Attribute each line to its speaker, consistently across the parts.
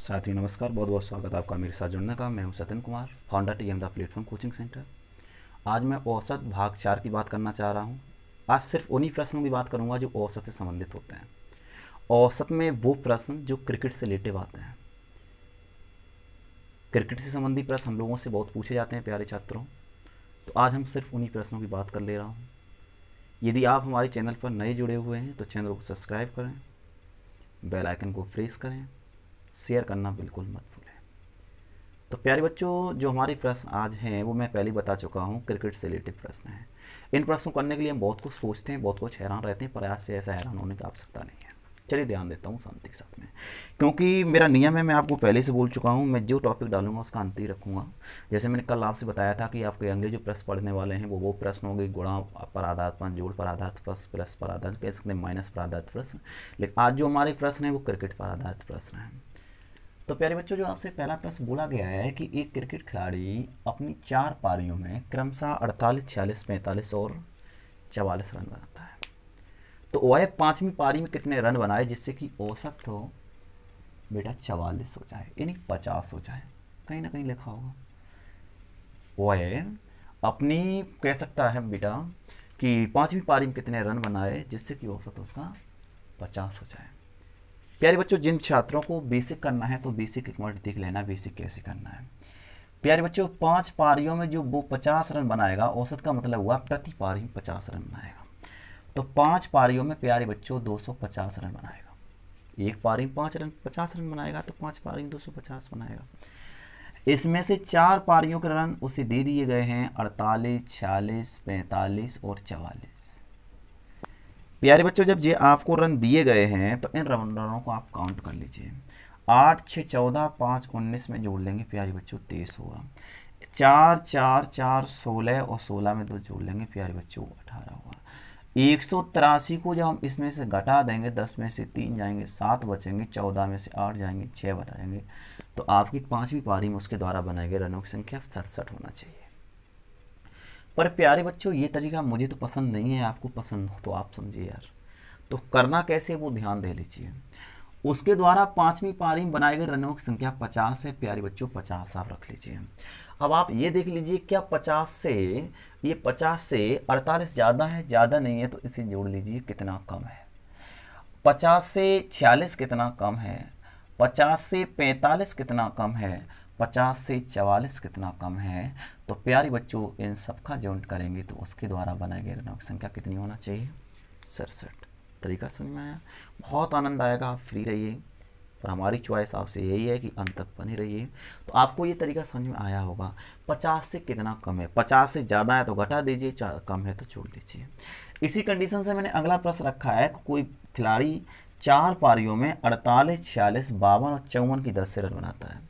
Speaker 1: साथियों नमस्कार, बहुत बहुत स्वागत है आपका मेरे साथ जुड़ने का। मैं हूं Satyan Kumar, founder TM the platform coaching centre. आज मैं औसत भाग 4 की बात करना चाह रहा हूं। आज सिर्फ उन्हीं प्रश्नों की बात करूंगा जो औसत से संबंधित होते हैं। औसत में वो प्रश्न जो क्रिकेट से रिलेटिव आते हैं। क्रिकेट से संबंधित प्रश्न हम लोगों से बहुत पूछे जाते हैं प्यारे छात्रों। तो आज हम सिर्फ उन्हीं प्रश्नों की बात कर ले रहा हूँ। यदि आप हमारे चैनल पर नए जुड़े हुए हैं तो चैनल को सब्सक्राइब करें, बेल आइकन को प्रेस करें, शेयर करना बिल्कुल मत भूलें। तो प्यारे बच्चों, जो हमारे प्रश्न आज हैं वो मैं पहले बता चुका हूँ, क्रिकेट से रिलेटेड प्रश्न हैं। इन प्रश्नों को करने के लिए हम बहुत कुछ सोचते हैं, बहुत कुछ हैरान रहते हैं, पर आज से ऐसा हैरान होने की आवश्यकता नहीं है। चलिए ध्यान देता हूँ शांति के साथ में, क्योंकि मेरा नियम है, मैं आपको पहले से बोल चुका हूँ, मैं जो टॉपिक डालूंगा उसका अंत ही रखूँगा। जैसे मैंने कल आपसे बताया था कि आपके अगले जो प्रश्न पढ़ने वाले हैं वो प्रश्न होंगे गुणा पर आधारित प्रश्न, जोड़ पर आधारित प्रश्न, प्लस पर आधारित कह सकते हैं, माइनस पर आधारित प्रश्न। लेकिन आज जो हमारे प्रश्न हैं वो क्रिकेट पर आधारित प्रश्न हैं। तो प्यारे बच्चों, जो आपसे पहला प्रश्न बोला गया है कि एक क्रिकेट खिलाड़ी अपनी 4 पारियों में क्रमशः 48, 46, 45 और 44 रन बनाता है, तो वह 5वीं पारी में कितने रन बनाए जिससे कि औसत हो बेटा 44 हो जाए, यानी 50 हो जाए। कहीं ना कहीं लिखा होगा वह अपनी, कह सकता है बेटा कि 5वीं पारी में कितने रन बनाए जिससे कि औसत उसका 50 हो जाए। प्यारे बच्चों, जिन छात्रों को बेसिक करना है तो बेसिक एक मिनट देख लेना, बेसिक कैसे करना है। प्यारे बच्चों, 5 पारियों में जो वो 50 रन बनाएगा, औसत का मतलब हुआ प्रति पारी में 50 रन बनाएगा। तो 5 पारियों में प्यारे बच्चों 250 रन बनाएगा। एक पारी में 50 रन बनाएगा तो 5 पारी में 250 बनाएगा। इसमें से 4 पारियों के रन उसे दे दिए गए हैं 48, 46, 45 और 44। प्यारे बच्चों, जब ये आपको रन दिए गए हैं तो इन रनों को आप काउंट कर लीजिए। 8, 6, 14, 5, 19 में जोड़ लेंगे प्यारे बच्चों 23 होगा। 4, 4, 4, 16 और 16 में 2 जोड़ लेंगे प्यारे बच्चों 18 होगा। 183 को जब हम इसमें से घटा देंगे, 10 में से 3 जाएंगे, 7 बचेंगे, 14 में से 8 जाएंगे, 6 बचाएंगे, तो आपकी 5वीं पारी में उसके द्वारा बनाए गए रनों की संख्या 67 होना चाहिए। पर प्यारे बच्चों, ये तरीका मुझे तो पसंद नहीं है, आपको पसंद हो तो आप समझिए यार। तो करना कैसे वो ध्यान दे लीजिए। उसके द्वारा 5वीं पारी में बनाए गए रनों की संख्या 50 है प्यारे बच्चों, 50 आप रख लीजिए। अब आप ये देख लीजिए, क्या 50 से 48 ज़्यादा है? ज़्यादा नहीं है, तो इसे जोड़ लीजिए कितना कम है। 50 से 46 कितना कम है? 50 से 45 कितना कम है? 50 से 44 कितना कम है? तो प्यारे बच्चों, इन सबका जॉइंट करेंगे तो उसके द्वारा बनाए गए रनों की संख्या कितनी होना चाहिए? 67। तरीका समझ में आया? बहुत आनंद आएगा, आप फ्री रहिए। पर हमारी चॉइस आपसे यही है कि अंत तक बने रहिए। तो आपको ये तरीका समझ में आया होगा। 50 से कितना कम है? 50 से ज़्यादा है तो घटा दीजिए, कम है तो छोड़ दीजिए। इसी कंडीशन से मैंने अगला प्रश्न रखा है कि कोई खिलाड़ी 4 पारियों में 48, 46, 52 और 54 की दर से रन बनाता है,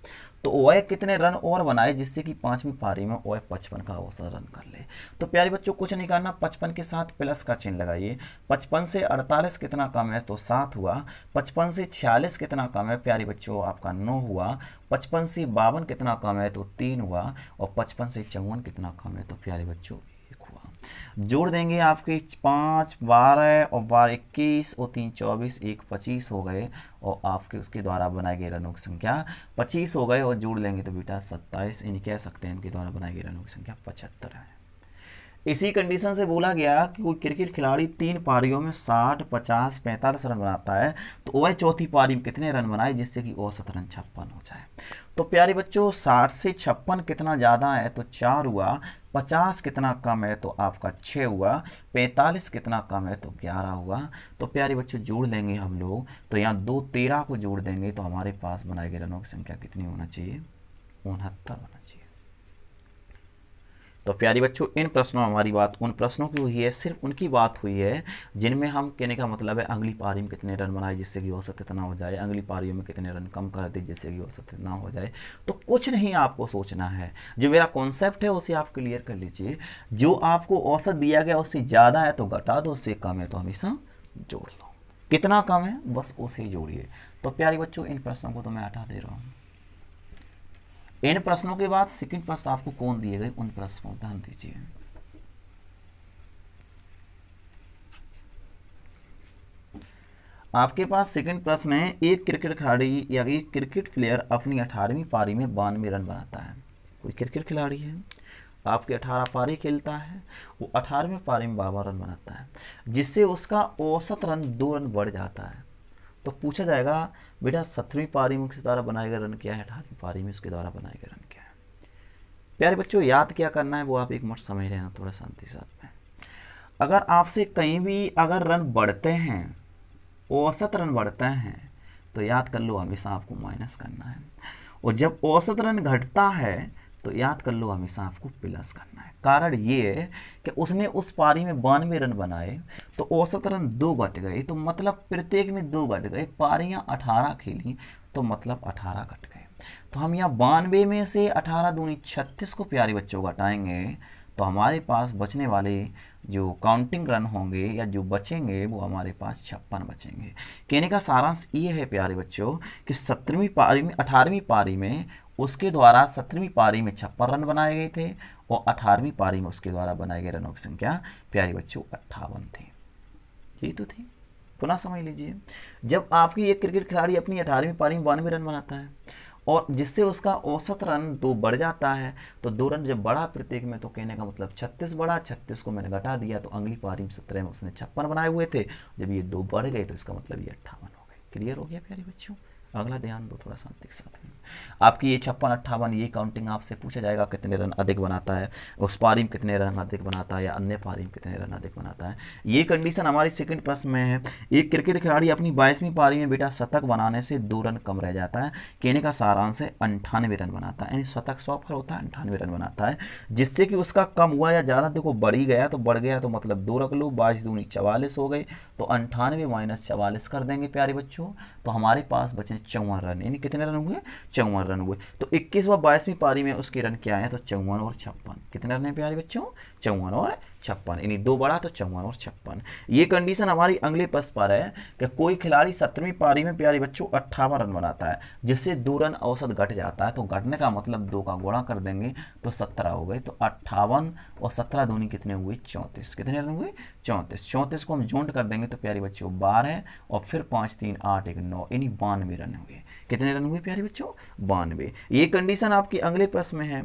Speaker 1: तो वह कितने रन और बनाए जिससे कि 5वीं पारी में वह 55 का औसत रन कर ले। तो प्यारे बच्चों, कुछ नहीं करना, 55 के साथ प्लस का चिन्ह लगाइए। 55 से 48 कितना कम है? तो 7 हुआ। 55 से 46 कितना कम है प्यारे बच्चों? आपका 9 हुआ। 55 से 52 कितना कम है? तो 3 हुआ। और 55 से 54 कितना कम है? तो प्यारे बच्चों 1 हुआ। जोड़ देंगे आपके 5, 12 और 12, 21 और 3, 24, 1, 25 हो गए। और आपके उसके द्वारा बनाए गए रनों की संख्या 25 हो गए। और जोड़ लेंगे तो बेटा 27, इन्हें कह सकते हैं इनके द्वारा बनाए गए रनों की संख्या 75 है। इसी कंडीशन से बोला गया कि कोई क्रिकेट खिलाड़ी 3 पारियों में 60, 50, 45 रन बनाता है, तो वह चौथी पारी में कितने रन बनाए जिससे कि औसत रन 56 हो जाए। तो प्यारे बच्चों, 60 से 56 कितना ज़्यादा है? तो 4 हुआ। 50 कितना कम है? तो आपका 6 हुआ। 45 कितना कम है? तो 11 हुआ। तो प्यारे बच्चों, जोड़ लेंगे हम लोग, तो यहाँ 2, 13 को जोड़ देंगे तो हमारे पास बनाए गए रनों की संख्या कितनी होना चाहिए? 69 होना चाहिए। तो प्यारे बच्चों, इन प्रश्नों में हमारी बात उन प्रश्नों की हुई है, सिर्फ उनकी बात हुई है जिनमें हम कहने का मतलब है अगली पारी में कितने रन बनाए जिससे कि औसत इतना हो जाए, अगली पारियों में कितने रन कम कर दे जिससे कि औसत इतना हो जाए। तो कुछ नहीं आपको सोचना है, जो मेरा कॉन्सेप्ट है उसे आप क्लियर कर लीजिए। जो आपको औसत दिया गया उससे ज़्यादा है तो घटा दो, उससे कम है तो हमेशा जोड़ लो। कितना कम है बस उसे जोड़िए। तो प्यारे बच्चों, इन प्रश्नों को तो मैं हटा दे रहा हूँ। इन प्रश्नों के बाद सेकंड प्रश्न आपको कौन दिए गए उन प्रश्नों पर ध्यान दीजिए। आपके पास सेकंड प्रश्न है, एक क्रिकेट खिलाड़ी या एक क्रिकेट प्लेयर अपनी 18वीं पारी में 92 रन बनाता है। कोई क्रिकेट खिलाड़ी है, आपके 18 पारी खेलता है, वो 18वीं पारी में 52 रन बनाता है, जिससे उसका औसत रन 2 रन बढ़ जाता है। तो पूछा जाएगा बेटा 17वीं पारी में उसके द्वारा बनाए गए रन क्या है, 18वीं पारी में उसके द्वारा बनाए गए रन क्या है। प्यारे बच्चों याद क्या करना है वो आप एक मिनट समझ लेना थोड़ा शांति के साथ में। अगर आपसे कहीं भी अगर रन बढ़ते हैं, औसत रन बढ़ते हैं, तो याद कर लो हमेशा आपको माइनस करना है, और जब औसत रन घटता है तो याद कर लो हमेशा आपको प्लस करना है। कारण ये है कि उसने उस पारी में 92 रन बनाए तो औसत रन 2 घट गए, तो मतलब प्रत्येक में 2 घट गए। पारियां 18 खेली तो मतलब 18 घट गए। तो हम यहाँ 92 में से 18 दूनी 36 को प्यारे बच्चों घटाएंगे तो हमारे पास बचने वाले जो काउंटिंग रन होंगे या जो बचेंगे वो हमारे पास 56 बचेंगे। कहने का सारांश ये है प्यारे बच्चों कि 17वीं पारी में 18वीं पारी में उसके द्वारा 17वीं पारी में 56 रन बनाए गए थे और 18वीं पारी में उसके द्वारा बनाए गए रनों की संख्या प्यारे बच्चों 58 थी। यही तो थी। पुनः समझ लीजिए, जब आपकी एक क्रिकेट खिलाड़ी अपनी 18वीं पारी में 92 रन बनाता है और जिससे उसका औसत रन 2 बढ़ जाता है, तो 2 रन जब बढ़ा प्रत्येक में तो कहने का मतलब 36 बढ़ा, 36 को मैंने घटा दिया तो अगली पारी में 17 में उसने 56 बनाए हुए थे, जब ये 2 बढ़ गए तो इसका मतलब ये 58 हो गए। क्लियर हो गया प्यारे बच्चों? अगला ध्यान दो थोड़ा शांति के साथ में। आपकी ये 56 58 ये काउंटिंग आपसे पूछा जाएगा कितने रन अधिक बनाता है, उस पारी में कितने रन अधिक बनाता है या अन्य पारी में कितने रन अधिक बनाता है। ये कंडीशन हमारी सेकंड प्रश्न में है। एक क्रिकेट खिलाड़ी अपनी 22वीं पारी में बेटा शतक बनाने से 2 रन कम रह जाता है। कहने का सारांश है 98 रन बनाता है, यानी शतक 100 पर होता है 98 रन बनाता है, जिससे कि उसका कम हुआ या ज़्यादा देखो बढ़ ही गया तो बढ़ गया तो मतलब 2 रख लो, 22 दूनी 44 हो गई, तो 98 माइनस 44 कर देंगे प्यारे बच्चों, तो हमारे पास बचे 54 रन। यानी कितने रन हुए? 54 रन हुए। तो 21 व 22वीं पारी में उसके रन क्या है? तो 54 और 56। कितने रन है प्यारे बच्चों? 54 और 56, यानी 2 बढ़ा तो 54 और 56। ये कंडीशन हमारी अगले प्रश्न पर है कि कोई खिलाड़ी 17वीं पारी में प्यारे बच्चों 58 रन बनाता है, जिससे 2 रन औसत घट जाता है। तो घटने का मतलब 2 का गुणा कर देंगे तो 17 हो गए, तो 58 और 17 दूनी कितने हुए? 34। कितने रन हुए? 34। 34 को हम जोड़ कर देंगे तो प्यारे बच्चों 12 और फिर 5 3 8 1 9, यानी 92 रन हुए। कितने रन हुए प्यारे बच्चों? 92। ये कंडीशन आपकी अगले प्रश्न में है।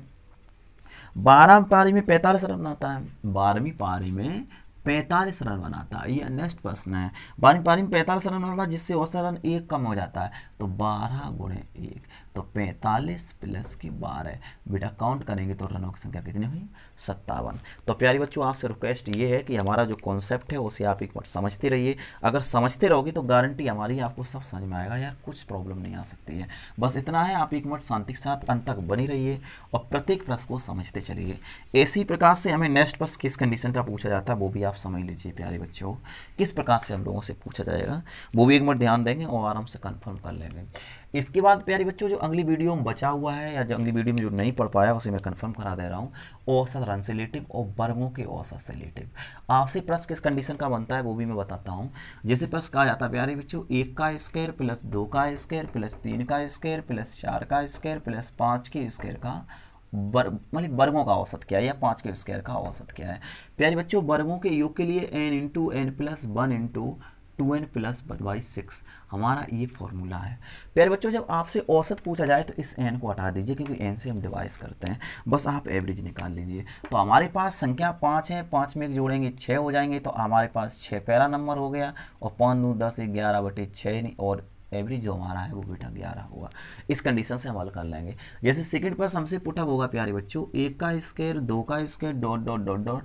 Speaker 1: 12वीं पारी में 45 रन बनाता है, 12वीं पारी में 45 रन बनाता है। ये नेक्स्ट प्रश्न है। 12वीं पारी में 45 रन बनाता है, जिससे औसत रन 1 कम हो जाता है, तो 12 गुणे 1 तो 45 प्लस की 12। बेटा काउंट करेंगे तो रनों की संख्या कितनी हुई? 57। तो प्यारे बच्चों आपसे रिक्वेस्ट ये है कि हमारा जो कॉन्सेप्ट है उसे आप एक बार समझते रहिए। अगर समझते रहोगे तो गारंटी हमारी आपको सब समझ में आएगा यार, कुछ प्रॉब्लम नहीं आ सकती है। बस इतना है, आप एक मिनट शांति के साथ अंत तक बनी रहिए और प्रत्येक प्रश्न को समझते चलिए। इसी प्रकार से हमें नेक्स्ट प्रश्न किस कंडीशन का पूछा जाता है वो भी आप समझ लीजिए प्यारे बच्चों, किस प्रकार से हम लोगों से पूछा जाएगा वो भी एक मिनट ध्यान देंगे और आराम से कंफर्म कर लेंगे। इसके बाद प्यारे बच्चों जो अगली वीडियो में बचा हुआ है या जो अगली वीडियो में जो नहीं पढ़ पाया उसे मैं कंफर्म करा दे रहा हूँ। औसत रन से रिलेटिव और वर्गों के औसत से रिलेटिव आपसे प्रश्न किस कंडीशन का बनता है वो भी मैं बताता हूँ। जैसे प्रश्न कहा जाता है प्यारे बच्चों 1 का स्क्वायर प्लस 2 का स्क्वायर प्लस 3 का स्क्वायर प्लस 4 का स्क्वायर प्लस 5 के स्क्वायर का मतलब वर्गों का औसत क्या है या 5 के स्क्वायर का औसत क्या है। प्यारे बच्चों वर्गों के योग के लिए n into n plus 1 into 2n plus 1/6 हमारा ये फॉर्मूला है। प्यारे बच्चों जब आपसे औसत पूछा जाए तो इस n को हटा दीजिए क्योंकि n से हम डिवाइस करते हैं, बस आप एवरेज निकाल लीजिए। तो हमारे पास संख्या 5 है, 5 में जोड़ेंगे 6 हो जाएंगे, तो हमारे पास 6 पहला नंबर हो गया और 5 2 10 11/6 और एवरेज जो हमारा है वो बेटा 11 होगा। इस कंडीशन से हम हल कर लेंगे। जैसे सेकंड पर हमसे पुटअप होगा प्यारे बच्चों 1 का स्क्वायर 2 का square dot dot dot dot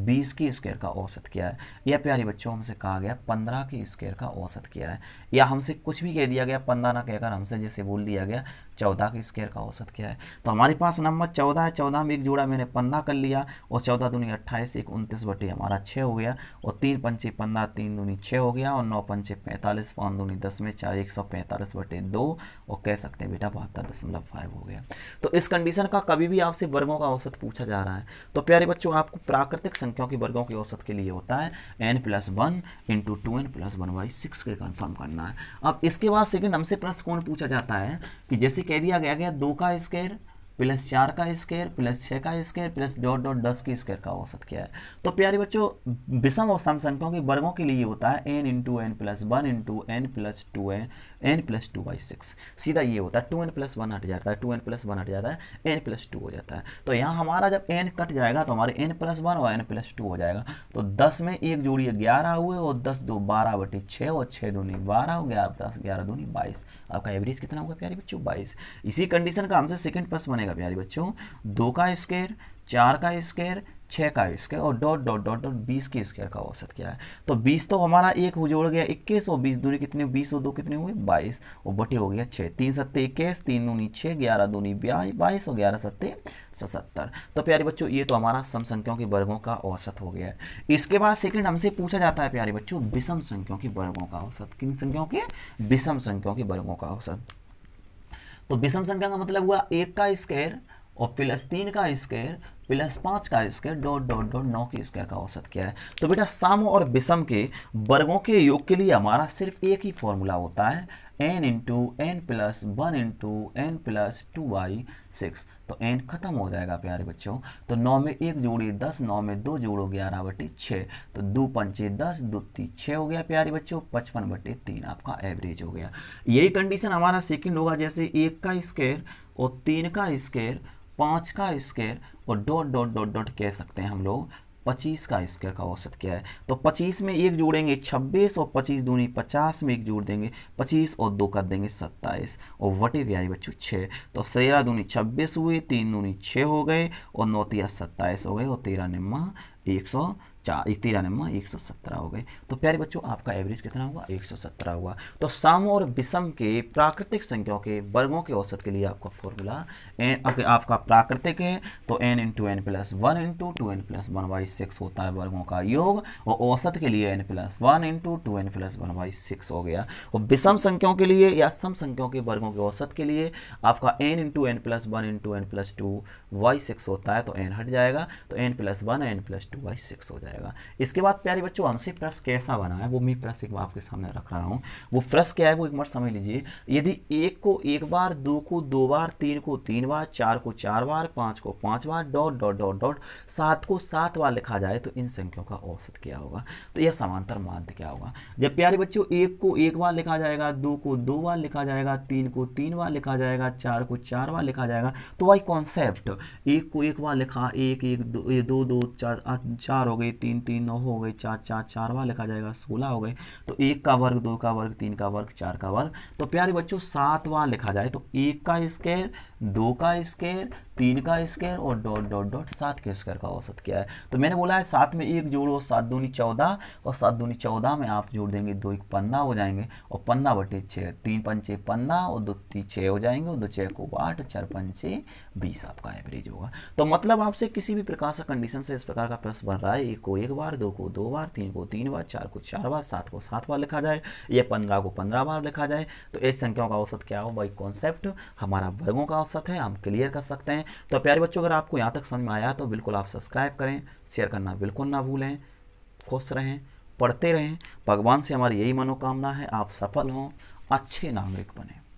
Speaker 1: 20 की स्क्वायर का औसत क्या है, या प्यारे बच्चों हमसे कहा गया 15 की स्क्वायर का औसत क्या है, या हमसे कुछ भी कह दिया गया 15 ना कहकर हमसे जैसे बोल दिया गया 14 के स्क्वायर का औसत क्या है। तो हमारे पास नंबर 14 है, 14 में एक जोड़ा मैंने 15 कर लिया और 14 दूनी 28 1 29 बटे हमारा 6 हो गया और 3 पंचे 15 3 दूनी 6 हो गया और 9 पंचे 45 5 दूनी 10 में 4 145 बटे 2 और कह सकते हैं बेटा 72.5 हो गया। तो इस कंडीशन का कभी भी आपसे वर्गों का औसत पूछा जा रहा है तो प्यारे बच्चों आपको प्राकृतिक संख्याओं की वर्गों के औसत के लिए होता है n+1 इंटू 2n + 1/6 के कन्फर्म करना है। अब इसके बाद सेकंड हमसे प्रश्न कौन पूछा जाता है कि जैसे कह दिया गया 2 का स्क्वायर प्लस 4 का स्क्वायर प्लस 6 का स्क्वायर प्लस डॉट डॉट 10 के स्क्वायर का औसत क्या है। तो प्यारे बच्चों विषम और सम संख्याओं के वर्गों के लिए होता है n into n plus 1 into n plus 2n n plus 2/6। सीधा ये होता है 2n प्लस 1 हट जाता है, 2n प्लस 1 हट जाता है, n प्लस 2 हो जाता है। तो यहाँ हमारा जब n कट जाएगा तो हमारे n प्लस 1 और n प्लस 2 हो जाएगा। तो 10 में एक जोड़िए 11 हुए और 10 2 12/6 और 6 दूनी 12 हो गया, 10 11 दूनी 22। आपका एवरेज कितना होगा प्यारे बच्चों 22। इसी कंडीशन का हमसे सेकंड प्रश्न बनेगा प्यारे बच्चों 2 का स्क्वायर 4 का स्क्वायर 6 का स्क्वायर और डॉट डॉट डॉट डॉट 20 के स्क्वायर का औसत क्या है। तो 20 तो हमारा एक हो जोड़ गया 21 और 20 दूनी कितने 20 और 2 कितने हुए 22 और बटे हो गया 6, 3 सत्ते 21, 3 दूनी 6, 11 दूनी 22 और 11 सत्ते 77। तो प्यारे बच्चों ये तो हमारा सम संख्याओं के वर्गों का औसत हो गया है। इसके बाद सेकंड हमसे पूछा जाता है प्यारे बच्चों विषम संख्याओं के वर्गों का औसत। किन संख्याओं के विषम संख्याओं के वर्गों का औसत। तो विषम संख्या का मतलब हुआ 1 का स्क्वायर और प्लस 3 का स्क्वायर प्लस 5 का स्क्वायर डॉट डॉट डॉट 9 के स्क्वायर का औसत क्या है। तो बेटा सम और विषम के वर्गों के योग के लिए हमारा सिर्फ एक ही फॉर्मूला होता है n into n plus 1 into n plus 2/6। तो n खत्म हो जाएगा प्यारे बच्चों। तो 9 में 1 जोड़िए 10, 9 में 2 जोड़ो 11/6। तो 2 पंचे 10, 2 3 6 हो गया प्यारे बच्चों, 55/3 आपका एवरेज हो गया। यही कंडीशन हमारा सेकंड होगा, जैसे 1 का स्क्वायर और 3 का स्क्वायर 5 का स्क्वायर और डॉट डॉट डॉट डॉट कह सकते हैं हम लोग 25 का स्क्वायर का औसत क्या है। तो 25 में 1 जोड़ेंगे 26 और 25 दूनी 50 में 1 जोड़ देंगे 25 और 2 कर देंगे 27 और वटे प्यारे बच्चों 6। तो 13 दूनी 26 हुए, 3 दूनी 6 हो गए और 9 तिया 27 हो गए और 13 निम्मा 117 हो गए। तो प्यारे बच्चों आपका एवरेज कितना हुआ 117 हुआ। तो सम और विषम के प्राकृतिक संख्याओं के वर्गों के औसत के लिए आपका फॉर्मूला अगर आपका प्राकृतिक है तो n into n plus 1 into 2n plus 1/6 होता है वर्गों का योग, और औसत के लिए n plus 1 into 2n plus 1/6 हो गया। और विषम संख्याओं के लिए या सम संख्याओं के वर्गों के औसत के लिए आपका n into n plus 1 into n plus 2/6 होता है। तो n हट जाएगा तो n प्लस 1 n प्लस 2/6 हो जाएगा। इसके बाद प्यारे बच्चों हमसे प्रश्न कैसा बना है वो मैं प्रश्न एक आपके सामने रख रहा हूँ। वो प्रश्न क्या है वो एक बार समझ लीजिए। यदि 1 को 1 बार, 2 को 2 बार, 3 को 3 बार, 4 को 4 बार, 5 को 5 बार, डॉट डॉट डॉट डॉट 7 को 7 बार लिखा जाए तो इन संख्याओं का औसत क्या होगा। तो यह समांतर माध्य क्या होगा। जब प्यारे बच्चों 1 को 1 बार लिखा जाएगा, 2 को 2 बार लिखा जाएगा, 3 को 3 बार लिखा जाएगा, 4 को 4 बार लिखा जाएगा, तो वही कॉन्सेप्ट 1 को 1 बार लिखा 1 1 2 2 4 हो गई, 3 3 9 हो गई, 4 4 4 बार लिखा जाएगा 16 हो गए। तो 1 का वर्ग 2 का वर्ग 3 का वर्ग 4 का वर्ग। तो प्यारे बच्चों 7 बार लिखा जाए तो 1 का स्क्वायर 2 का स्क्वायर 3 का स्क्वायर और डॉट डॉट डॉट 7 के स्क्वायर का औसत क्या है। तो मैंने बोला है 7 में 1 जोड़ो 7 दूनी 14 और 7 दूनी 14 में आप जोड़ देंगे 2 1 15 हो जाएंगे और 15/6, 3 पंचे 15 और 2 3 6 हो जाएंगे और 2 6 को 8, 4 पंचे 20 आपका एवरेज होगा। तो मतलब आपसे किसी भी प्रकार से कंडीशन से इस प्रकार का प्रश्न बन रहा है 1 को 1 बार, 2 को 2 बार, 3 को 3 बार, 4 को 4 बार, 7 को 7 बार लिखा जाए या 15 को 15 बार लिखा जाए तो इस संख्याओं का औसत क्या हो। वही कॉन्सेप्ट हमारा वर्गों का औसत है, हम क्लियर कर सकते हैं। तो प्यारे बच्चों अगर आपको यहाँ तक समझ में आया तो बिल्कुल आप सब्सक्राइब करें, शेयर करना बिल्कुल ना भूलें। खुश रहें, पढ़ते रहें। भगवान से हमारी यही मनोकामना है आप सफल हों, अच्छे नागरिक बने।